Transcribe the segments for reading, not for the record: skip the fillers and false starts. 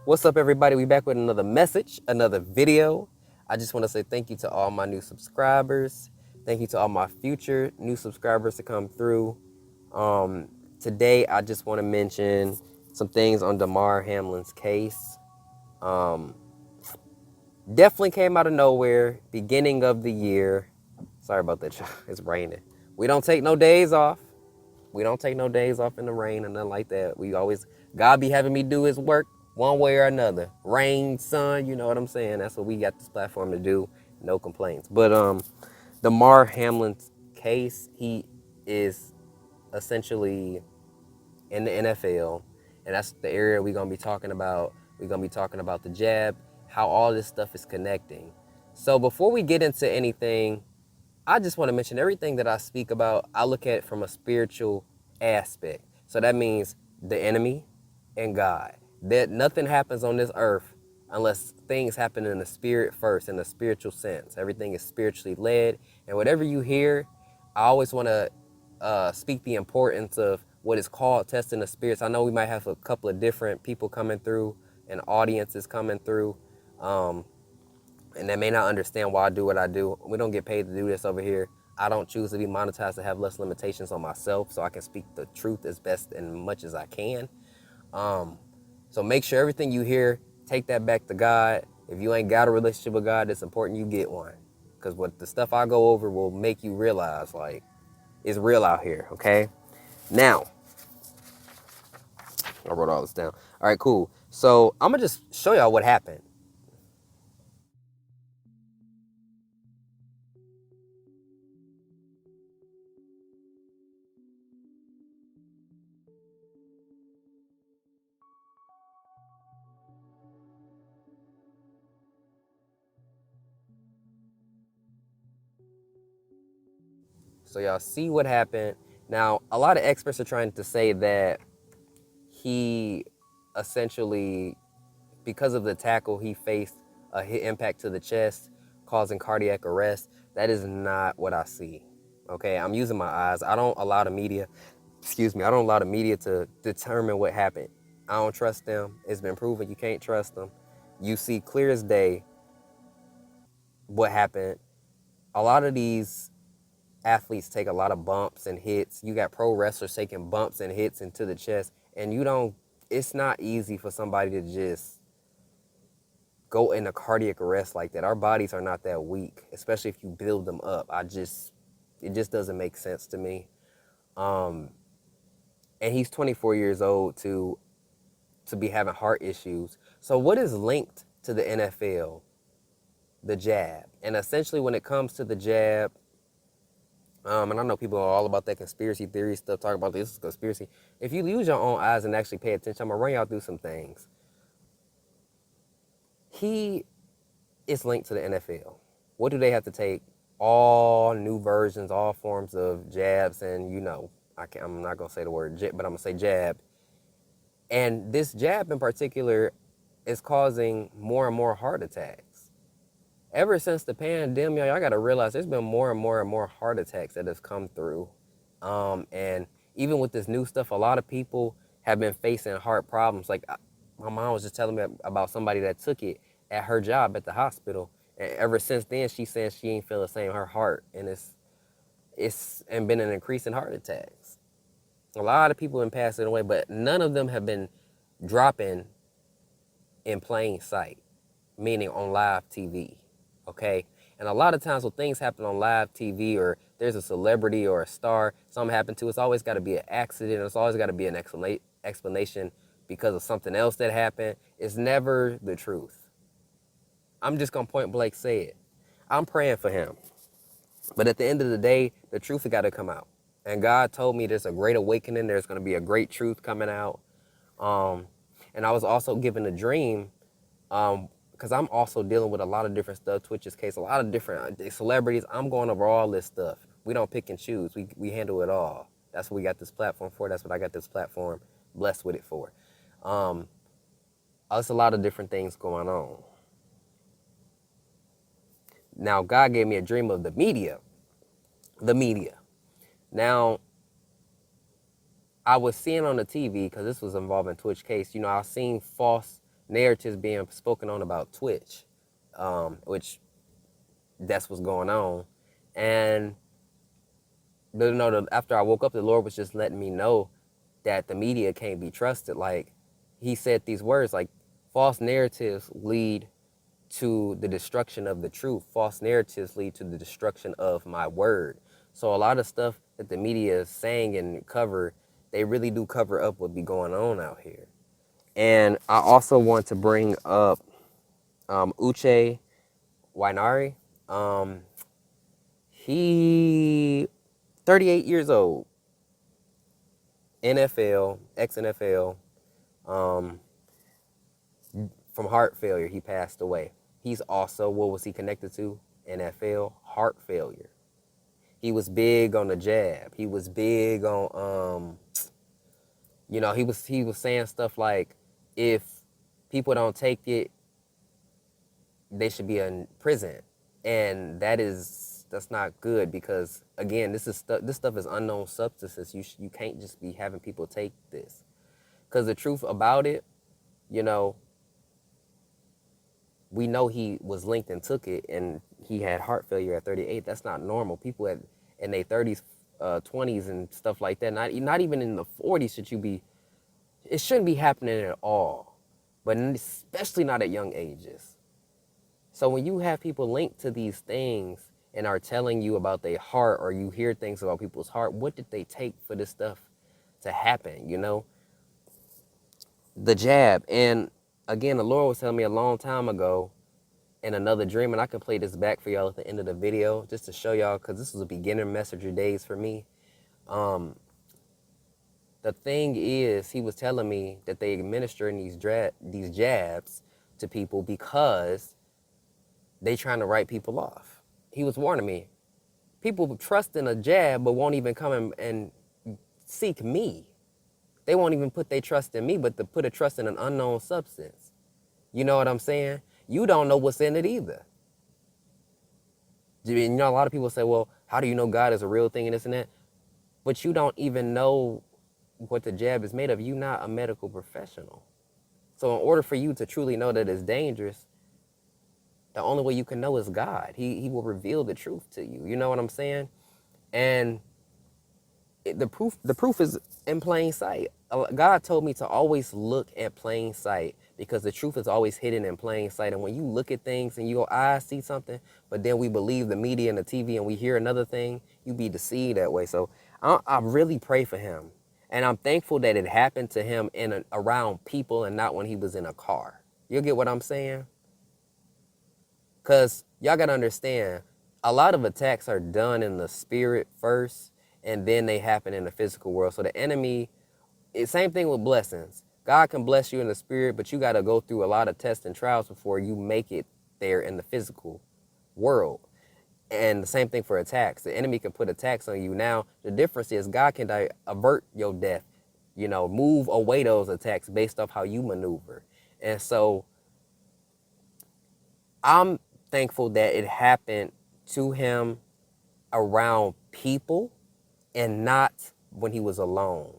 What's up, everybody? We back with another message, another video. I just want to say thank you to all my new subscribers. Thank you to all my future new subscribers to come through. Um, Today, I just want to mention some things on Damar Hamlin's case. Um, Definitely came out of nowhere, beginning of the year. Sorry about that, y'all. It's raining. We don't take no days off. We don't take no days off in the rain and nothing like that. We always, God be having me do his work one way or another. Rain, sun, you know what I'm saying? That's what we got this platform to do. No complaints. But Damar Hamlin's case, he is essentially in the NFL, and that's the area we're gonna be talking about. We're gonna be talking about the jab, how all this stuff is connecting. So before we get into anything, I just want to mention everything that I speak about, I look at it from a spiritual aspect. So that means the enemy and God. That nothing happens on this earth unless things happen in the spirit first, in the spiritual sense. Everything is spiritually led. And whatever you hear, I always want to speak the importance of what is called testing the spirits. I know we might have a couple of different people coming through and audiences coming through. And they may not understand why I do what I do. We don't get paid to do this over here. I don't choose to be monetized to have less limitations on myself, so I can speak the truth as best and much as I can. So make sure everything you hear, take that back to God. If you ain't got a relationship with God, it's important you get one. Because what the stuff I go over will make you realize, like, it's real out here, okay? Now, I wrote all this down. All right, cool. So I'm going to just show y'all what happened. So y'all see what happened. Now, a lot of experts are trying to say that he essentially, because of the tackle he faced, a hit impact to the chest, causing cardiac arrest. That is not what I see. Okay, I'm using my eyes. I don't allow the media, I don't allow the media to determine what happened. I don't trust them. It's been proven you can't trust them. You see clear as day what happened. A lot of these athletes take a lot of bumps and hits. You got pro wrestlers taking bumps and hits into the chest, and you don't, it's not easy for somebody to just go into cardiac arrest like that. Our bodies are not that weak, especially if you build them up. It just doesn't make sense to me. Um, and he's 24 years old to be having heart issues. So what is linked to the NFL? The jab. And essentially when it comes to the jab, and I know people are all about that conspiracy theory stuff, talking about this is conspiracy. If you use your own eyes and actually pay attention, I'm gonna run y'all through some things. He is linked to the NFL. What do they have to take? All new versions, all forms of jabs, and I'm not gonna say the word jab, but I'm gonna say jab. And this jab in particular is causing more and more heart attacks. Ever since the pandemic, y'all gotta realize there's been more and more and more heart attacks that have come through. And even with this new stuff, a lot of people have been facing heart problems. Like my mom was just telling me about somebody that took it at her job at the hospital. And ever since then, she says she ain't feel the same. Her heart, and it's and been an increase in heart attacks. A lot of people have been passing away, but none of them have been dropping in plain sight, meaning on live TV. Okay? And a lot of times when things happen on live TV or there's a celebrity or a star, something happened to, it's always got to be an accident. It's always got to be an explanation because of something else that happened. It's never the truth. I'm just going to point blank say it. I'm praying for him. But at the end of the day, the truth has got to come out. And God told me there's a great awakening. There's going to be a great truth coming out. And I was also given a dream because I'm also dealing with a lot of different stuff. Twitch's case, a lot of different celebrities. I'm going over all this stuff. We don't pick and choose. We handle it all. That's what we got this platform for. That's what I got this platform blessed with it for. There's a lot of different things going on. Now, God gave me a dream of the media. The media. Now, I was seeing on the TV, because this was involving Twitch case, I was seeing false narratives being spoken on about Twitch, which that's what's going on. And after I woke up, the Lord was just letting me know that the media can't be trusted. Like, he said these words, like, false narratives lead to the destruction of the truth. False narratives lead to the destruction of my word. So a lot of stuff that the media is saying and cover, they really do cover up what be going on out here. And I also want to bring up Uche Wainari. He 38 years old, NFL, ex-NFL, from heart failure. He passed away. He's also, what was he connected to? NFL, heart failure. He was big on the jab. He was big on, he was saying stuff like, if people don't take it, they should be in prison. And that's not good, because again, this stuff is unknown substances. You can't just be having people take this, because the truth about it, we know he was linked and took it, and he had heart failure at 38. That's not normal. People in their 30s, 20s, and stuff like that, not even in the 40s it shouldn't be happening at all, but especially not at young ages. So when you have people linked to these things and are telling you about their heart, or you hear things about people's heart, what did they take for this stuff to happen, The jab. And again, the Lord was telling me a long time ago in another dream, and I can play this back for y'all at the end of the video just to show y'all, because this was a beginner messenger days for me. The thing is, he was telling me that they administering these jabs to people because they trying to write people off. He was warning me. People trust in a jab but won't even come and seek me. They won't even put their trust in me, but to put a trust in an unknown substance. You know what I'm saying? You don't know what's in it either. A lot of people say, well, how do you know God is a real thing and this and that? But you don't even know what the jab is made of. You're not a medical professional. So in order for you to truly know that it's dangerous, the only way you can know is God. He will reveal the truth to you. You know what I'm saying? And the proof is in plain sight. God told me to always look at plain sight, because the truth is always hidden in plain sight. And when you look at things and your eyes see something, but then we believe the media and the TV and we hear another thing, you be deceived that way. So I really pray for him. And I'm thankful that it happened to him around people and not when he was in a car. You get what I'm saying? Because y'all got to understand, a lot of attacks are done in the spirit first, and then they happen in the physical world. So the enemy, same thing with blessings. God can bless you in the spirit, but you got to go through a lot of tests and trials before you make it there in the physical world. And the same thing for attacks. The enemy can put attacks on you. Now, the difference is God can avert your death, move away those attacks based off how you maneuver. And so I'm thankful that it happened to him around people and not when he was alone.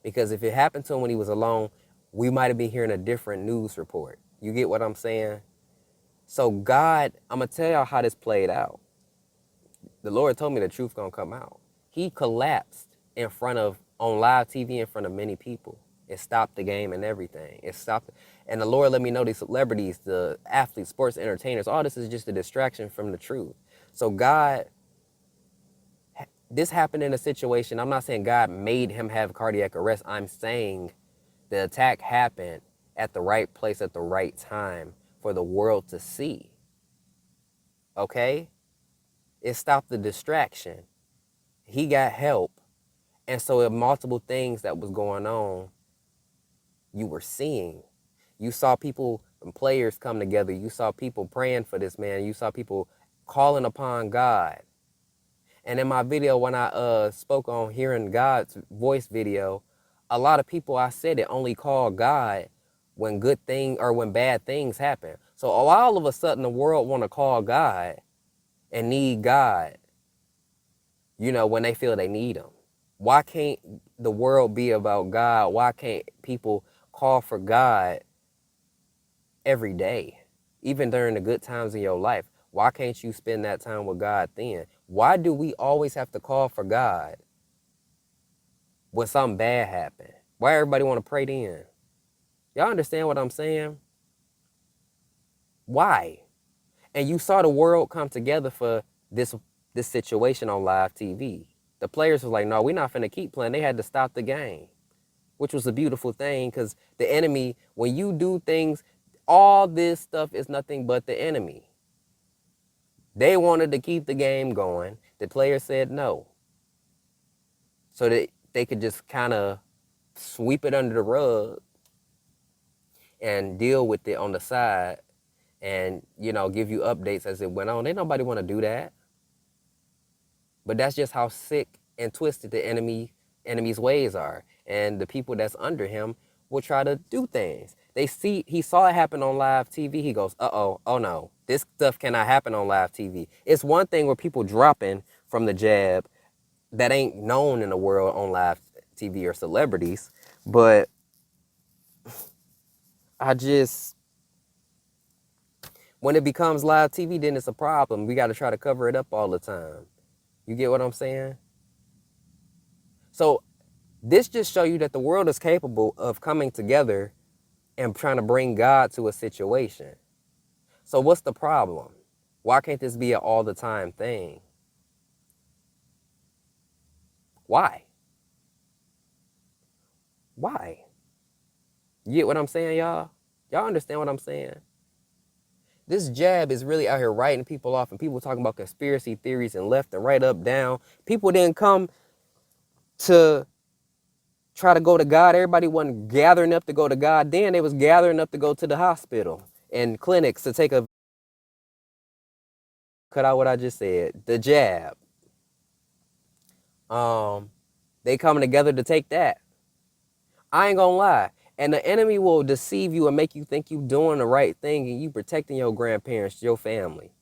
Because if it happened to him when he was alone, we might have been hearing a different news report. You get what I'm saying? So God, I'm going to tell y'all how this played out. The Lord told me the truth going to come out. He collapsed on live TV in front of many people. It stopped the game and everything. It stopped. And the Lord let me know these celebrities, the athletes, sports entertainers, all this is just a distraction from the truth. So God, this happened in a situation. I'm not saying God made him have cardiac arrest. I'm saying the attack happened at the right place at the right time for the world to see. Okay? It stopped the distraction. He got help. And so multiple things that was going on, you were seeing. You saw people and players come together. You saw people praying for this man. You saw people calling upon God. And in my video, when I spoke on hearing God's voice video, a lot of people, I said it, only call God when good thing or when bad things happen. So all of a sudden the world want to call God and need God, when they feel they need him. Why can't the world be about God? Why can't people call for God every day, even during the good times in your life. Why can't you spend that time with God then? Why do we always have to call for God when something bad happened? Why everybody want to pray then? Y'all understand what I'm saying? Why? And you saw the world come together for this this situation on live TV. The players was like, no, we're not finna keep playing. They had to stop the game, which was a beautiful thing because the enemy, when you do things, all this stuff is nothing but the enemy. They wanted to keep the game going. The players said no. So that they could just kind of sweep it under the rug and deal with it on the side and, you know, give you updates as it went on. Ain't nobody want to do that. But that's just how sick and twisted the enemy's ways are. And the people that's under him will try to do things. He saw it happen on live TV. He goes, uh-oh, oh no, this stuff cannot happen on live TV. It's one thing where people dropping from the jab that ain't known in the world on live TV or celebrities. But when it becomes live TV, then it's a problem. We got to try to cover it up all the time. You get what I'm saying? So this just shows you that the world is capable of coming together and trying to bring God to a situation. So what's the problem? Why can't this be an all the time thing? Why? Why? You get what I'm saying, y'all? Y'all understand what I'm saying? This jab is really out here writing people off, and people talking about conspiracy theories and left and right, up, down. People didn't come to try to go to God. Everybody wasn't gathering up to go to God. Then they was gathering up to go to the hospital and clinics to take a cut out what I just said. The jab. They coming together to take that. I ain't gonna lie. And the enemy will deceive you and make you think you doing the right thing and you protecting your grandparents, your family.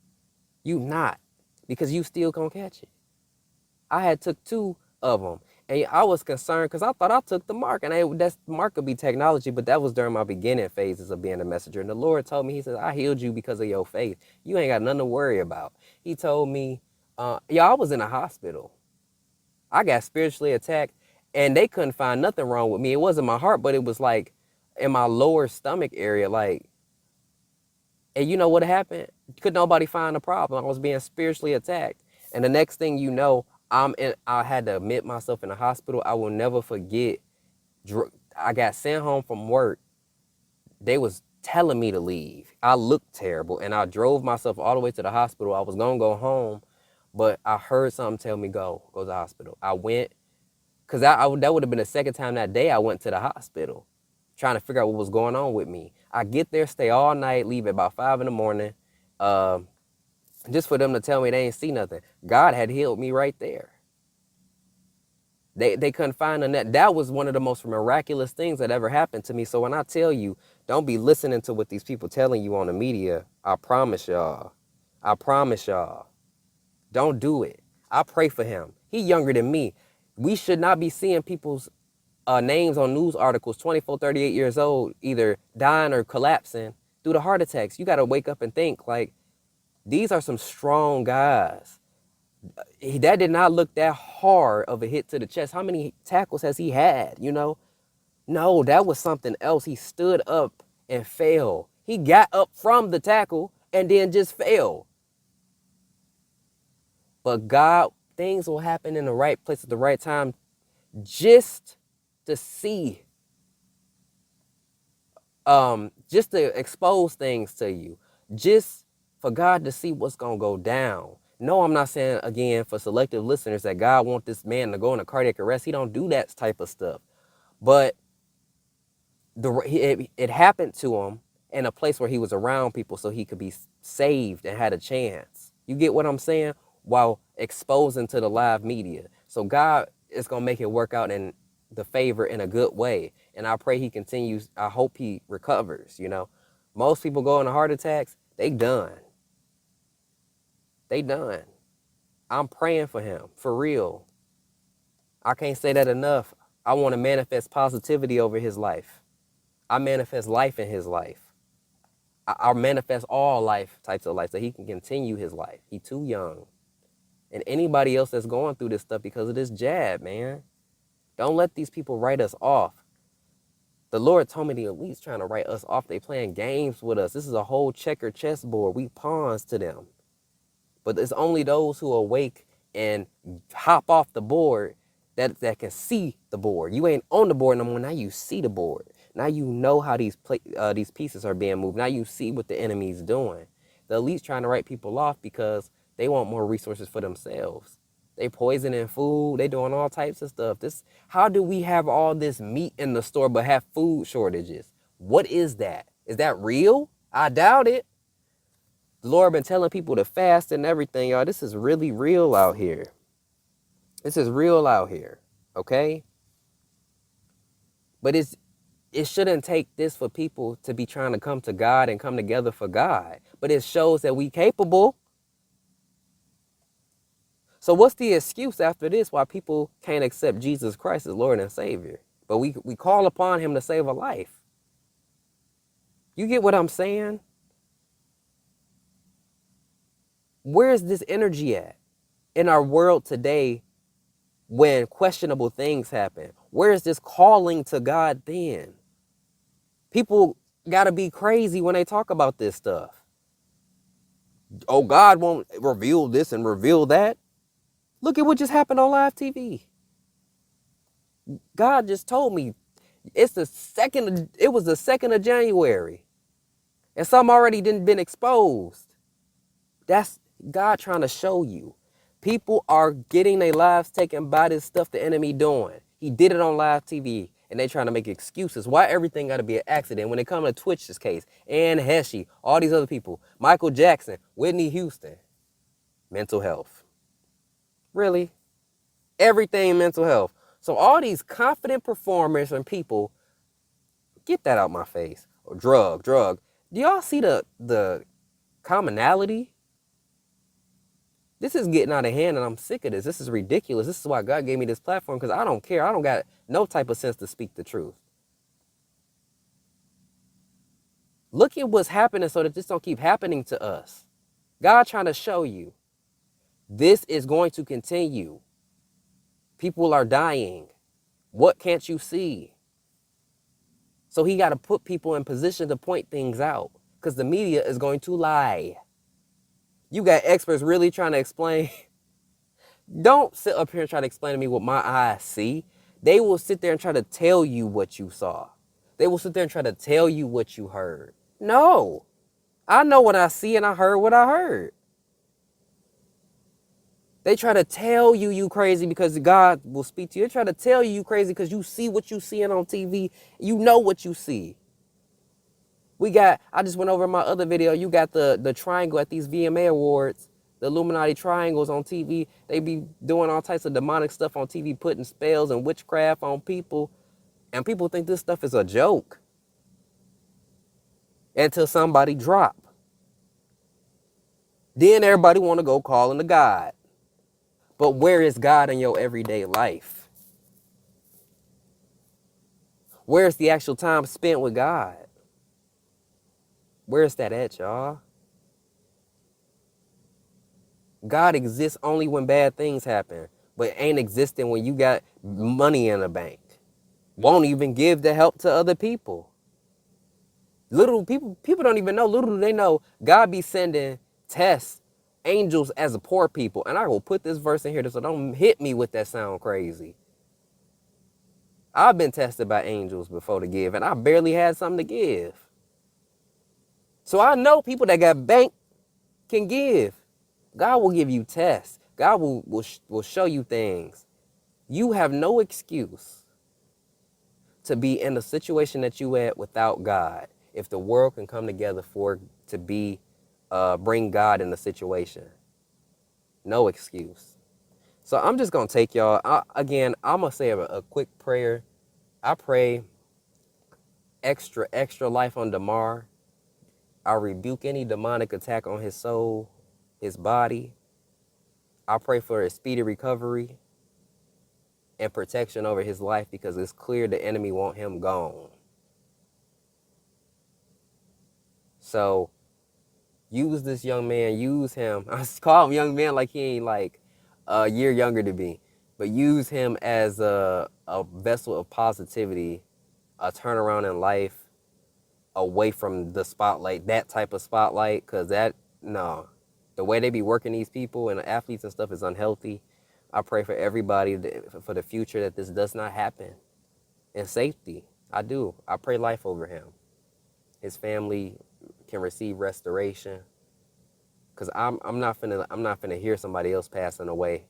You not, because you still gonna catch it. I had took 2 of them, and I was concerned because I thought I took the mark, and that mark could be technology, but that was during my beginning phases of being a messenger. And the Lord told me, He said, I healed you because of your faith. You ain't got nothing to worry about. He told me, I was in a hospital. I got spiritually attacked, and they couldn't find nothing wrong with me. It wasn't my heart, but it was like in my lower stomach area, like. And you know what happened? Could nobody find a problem? I was being spiritually attacked. And the next thing you know, I had to admit myself in the hospital. I will never forget. I got sent home from work. They was telling me to leave. I looked terrible, and I drove myself all the way to the hospital. I was gonna go home, but I heard something tell me go to the hospital. I went, cause that would have been the second time that day I went to the hospital, trying to figure out what was going on with me. I get there, stay all night, leave at about 5 in the morning, just for them to tell me they ain't see nothing. God had healed me right there. They couldn't find a net. That was one of the most miraculous things that ever happened to me. So when I tell you, don't be listening to what these people telling you on the media. I promise y'all. I promise y'all. Don't do it. I pray for him. He younger than me. We should not be seeing people's names on news articles, 24, 38 years old, either dying or collapsing due to heart attacks. You got to wake up and think, like, these are some strong guys. That did not look that hard of a hit to the chest. How many tackles has he had, you know? No, that was something else. He stood up and fell. He got up from the tackle and then just fell. But God, things will happen in the right place at the right time just to see, just to expose things to you, just for God to see what's going to go down. No, I'm not saying, again, for selective listeners, that God wants this man to go into cardiac arrest. He don't do that type of stuff. But it happened to him in a place where he was around people so he could be saved and had a chance. You get what I'm saying? While exposing to the live media. So God is going to make it work out in the favor in a good way. And I pray he continues. I hope he recovers, you know. Most people go into heart attacks, they done. They done. I'm praying for him, for real. I can't say that enough. I want to manifest positivity over his life. I manifest life in his life. I'll manifest all life types of life so he can continue his life. He too young. And anybody else that's going through this stuff because of this jab, man, don't let these people write us off. The Lord told me the elite's trying to write us off. They playing games with us. This is a whole checker chessboard. We pawns to them. But it's only those who awake and hop off the board that can see the board. You ain't on the board no more. Now you see the board. Now you know how these pieces are being moved. Now you see what the enemy's doing. The elite's trying to write people off because they want more resources for themselves. They poisoning food. They doing all types of stuff. How do we have all this meat in the store but have food shortages? What is that? Is that real? I doubt it. The Lord been telling people to fast and everything, y'all. This is really real out here. This is real out here, okay? But it shouldn't take this for people to be trying to come to God and come together for God. But it shows that we capable. So what's the excuse after this why people can't accept Jesus Christ as Lord and Savior? But we call upon him to save a life. You get what I'm saying? Where's this energy at in our world today when questionable things happen? Where is this calling to God then? People got to be crazy when they talk about this stuff. Oh, God won't reveal this and reveal that. Look at what just happened on live TV. God just told me it was the 2nd of January. And some already didn't been exposed. That's God trying to show you. People are getting their lives taken by this stuff the enemy doing. He did it on live TV, and they trying to make excuses. Why everything got to be an accident? When it comes to Twitch's case, Ann Heshy, all these other people, Michael Jackson, Whitney Houston, mental health. Really? Everything mental health. So all these confident performers and people, get that out my face. Or drug. Do y'all see the commonality? This is getting out of hand and I'm sick of this. This is ridiculous. This is why God gave me this platform, because I don't care. I don't got no type of sense to speak the truth. Look at what's happening so that this don't keep happening to us. God trying to show you this is going to continue. People are dying. What can't you see? So he got to put people in position to point things out, because the media is going to lie. You got experts really trying to explain. Don't sit up here and try to explain to me what my eyes see. They will sit there and try to tell you what you saw. They will sit there and try to tell you what you heard. No, I know what I see and I heard what I heard. They try to tell you crazy because God will speak to you. They try to tell you crazy because you see what you seeing on TV. You know what you see. I just went over my other video. You got the triangle at these VMA awards, the Illuminati triangles on TV. They be doing all types of demonic stuff on TV, putting spells and witchcraft on people. And people think this stuff is a joke until somebody drop. Then everybody want to go calling to God. But where is God in your everyday life? Where's the actual time spent with God? Where's that at, y'all? God exists only when bad things happen, but ain't existing when you got money in the bank. Won't even give the help to other people. Little people don't even know. Little do they know, God be sending tests, angels as a poor people. And I will put this verse in here so don't hit me with that sound crazy. I've been tested by angels before to give, and I barely had something to give. So I know people that got bank can give. God will give you tests. God will show you things. You have no excuse to be in the situation that you at without God. If the world can come together bring God in the situation. No excuse. So I'm just going to take y'all. I'm going to say a quick prayer. I pray extra life on Damar. I rebuke any demonic attack on his soul, his body. I pray for a speedy recovery and protection over his life, because it's clear the enemy want him gone. So use this young man, use him. I call him young man like he ain't like a year younger than me, but use him as a vessel of positivity, a turnaround in life, away from the spotlight, that type of spotlight, because that, no, the way they be working these people and athletes and stuff is unhealthy. I pray for everybody for the future that this does not happen, and safety. I do. I pray life over him. His family can receive restoration, because I'm not finna hear somebody else passing away.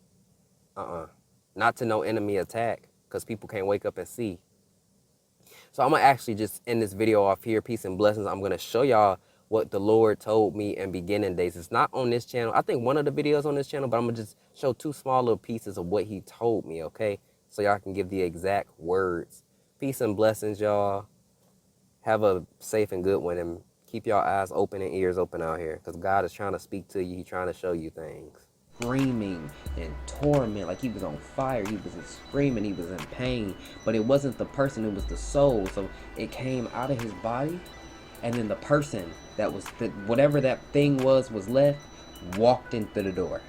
Not to no enemy attack, because people can't wake up and see. So I'm gonna actually just end this video off here. Peace and blessings. I'm gonna show y'all what the Lord told me in beginning days. It's not on this channel. I think one of the videos on this channel, but I'm gonna just show two small little pieces of what he told me, okay? So y'all can give the exact words. Peace and blessings, y'all. Have a safe and good one, and keep y'all eyes open and ears open out here, because God is trying to speak to you. He's trying to show you things. Screaming in torment, like he was on fire. He was screaming, he was in pain, but it wasn't the person, it was the soul. So it came out of his body, and then the person that was, whatever that thing was left, walked in through the door.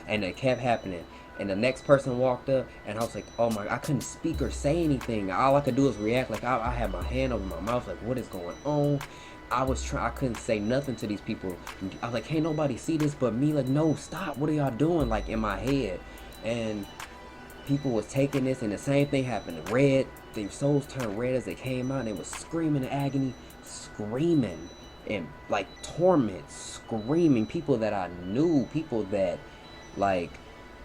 And it kept happening, and the next person walked up, and I was like, oh my, I couldn't speak or say anything. All I could do was react. Like I had my hand over my mouth, like, what is going on? I couldn't say nothing to these people. I was like, can't nobody see this but me? Like, no, stop, what are y'all doing? Like, in my head. And people was taking this, and the same thing happened. Red, their souls turned red as they came out, and they was screaming in agony, screaming in like torment, screaming. People that I knew, people that like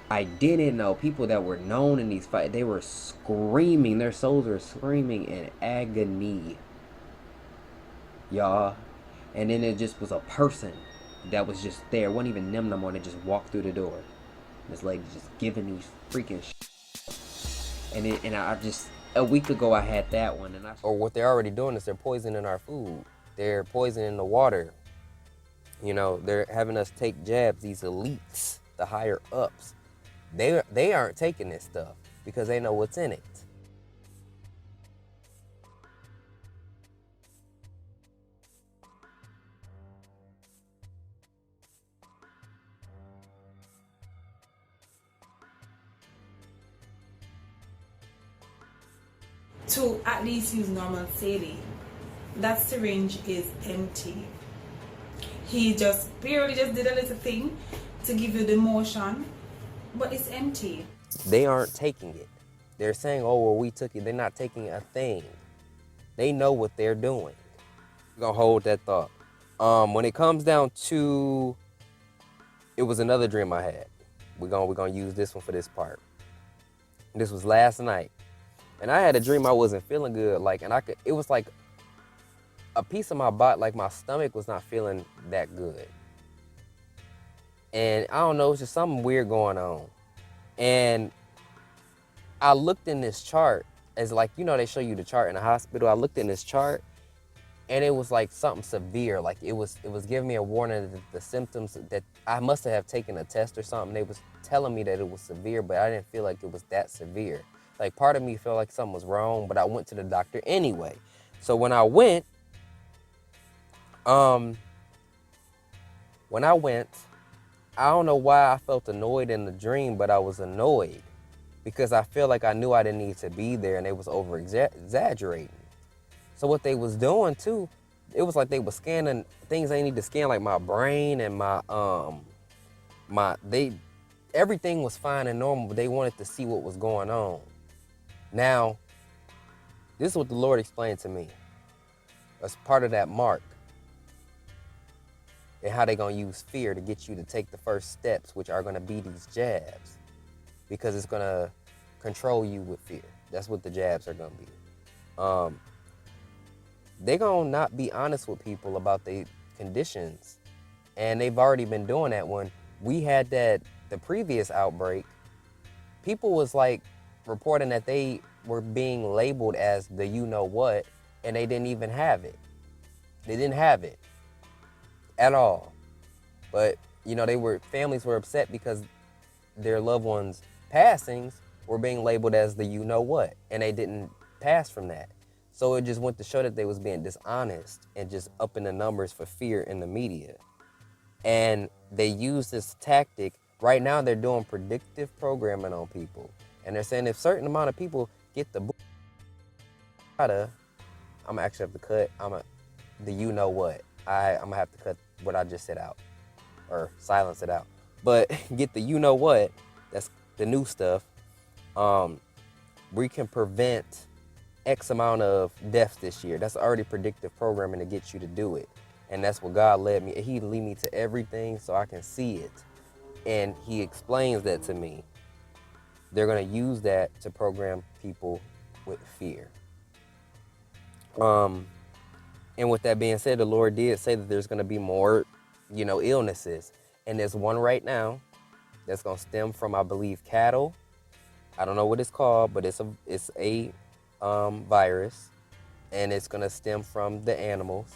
I didn't know, people that were known in these fights, they were screaming. Their souls were screaming in agony, y'all. And then it just was a person that was just there. It wasn't even them no more. They just walked through the door. This lady just giving these freaking and I just, a week ago I had that one, and or what they're already doing is they're poisoning our food. They're poisoning the water. You know, they're having us take jabs. These elites, the higher ups, they aren't taking this stuff because they know what's in it. To at least use normal saline, that syringe is empty. He just barely just did a little thing to give you the motion, but it's empty. They aren't taking it. They're saying, oh, well, we took it. They're not taking a thing. They know what they're doing. We're gonna hold that thought. When it comes down to, it was another dream I had. We're gonna use this one for this part. This was last night. And I had a dream I wasn't feeling good, like, and it was like a piece of my body, like my stomach was not feeling that good. And I don't know, it's just something weird going on. And I looked in this chart, as like, you know, they show you the chart in the hospital. I looked in this chart, and it was like something severe. Like it was giving me a warning that the symptoms, that I must have taken a test or something. They was telling me that it was severe, but I didn't feel like it was that severe. Like part of me felt like something was wrong, but I went to the doctor anyway. So when I went, I don't know why I felt annoyed in the dream, but I was annoyed because I feel like I knew I didn't need to be there, and they was over exaggerating. So what they was doing too, it was like they was scanning things they need to scan, like my brain and everything was fine and normal, but they wanted to see what was going on. Now, this is what the Lord explained to me as part of that mark, and how they're going to use fear to get you to take the first steps, which are going to be these jabs, because it's going to control you with fear. That's what the jabs are going to be. They're going to not be honest with people about their conditions, and they've already been doing that. When we had the previous outbreak, people was like reporting that they were being labeled as the you-know-what, and they didn't even have it. They didn't have it at all. But, you know, families were upset because their loved ones' passings were being labeled as the you-know-what, and they didn't pass from that. So it just went to show that they was being dishonest and just upping the numbers for fear in the media. And they use this tactic. Right now they're doing predictive programming on people. And they're saying if certain amount of people get the I'm gonna actually have to cut. The you know what. I'm gonna have to cut what I just said out or silence it out. But get the you know what. That's the new stuff. We can prevent X amount of deaths this year. That's already predictive programming to get you to do it. And that's what God led me. He lead me to everything so I can see it. And he explains that to me. They're going to use that to program people with fear. And with that being said, the Lord did say that there's going to be more, illnesses. And there's one right now that's going to stem from, I believe, cattle. I don't know what it's called, but it's a virus, and it's going to stem from the animals.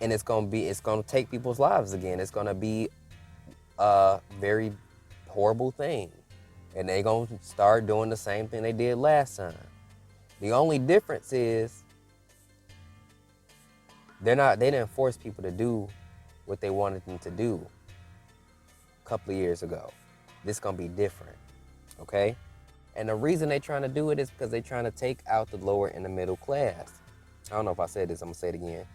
And it's going to take people's lives again. It's going to be a very horrible thing. And they're going to start doing the same thing they did last time. The only difference is they didn't force people to do what they wanted them to do a couple of years ago. This is going to be different, okay? And the reason they're trying to do it is because they're trying to take out the lower and the middle class. I don't know if I said this, I'm going to say it again.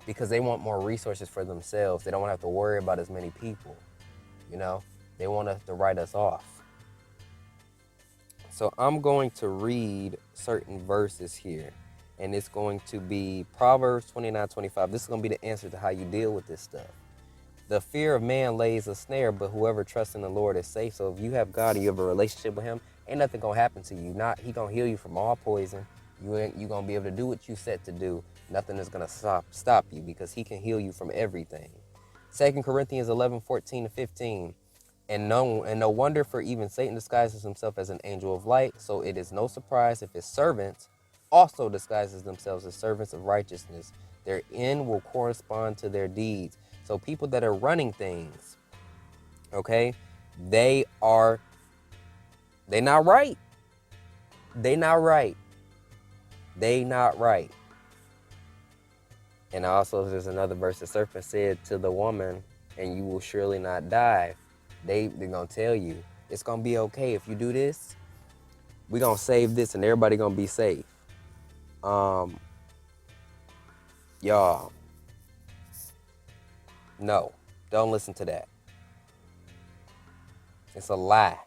Because they want more resources for themselves. They don't want to have to worry about as many people, They want us to write us off. So I'm going to read certain verses here. And it's going to be Proverbs 29:25. This is going to be the answer to how you deal with this stuff. The fear of man lays a snare, but whoever trusts in the Lord is safe. So if you have God and you have a relationship with him, ain't nothing going to happen to you. He going to heal you from all poison. You're going to be able to do what you set to do. Nothing is going to stop you because he can heal you from everything. 2 Corinthians 11:14-15. And no wonder, for even Satan disguises himself as an angel of light. So it is no surprise if his servants also disguises themselves as servants of righteousness. Their end will correspond to their deeds. So people that are running things, okay, they not right. They not right. They not right. And also there's another verse. The serpent said to the woman, and you will surely not die. They're going to tell you, it's going to be okay if you do this. We're going to save this and everybody going to be safe. Y'all, no, don't listen to that. It's a lie.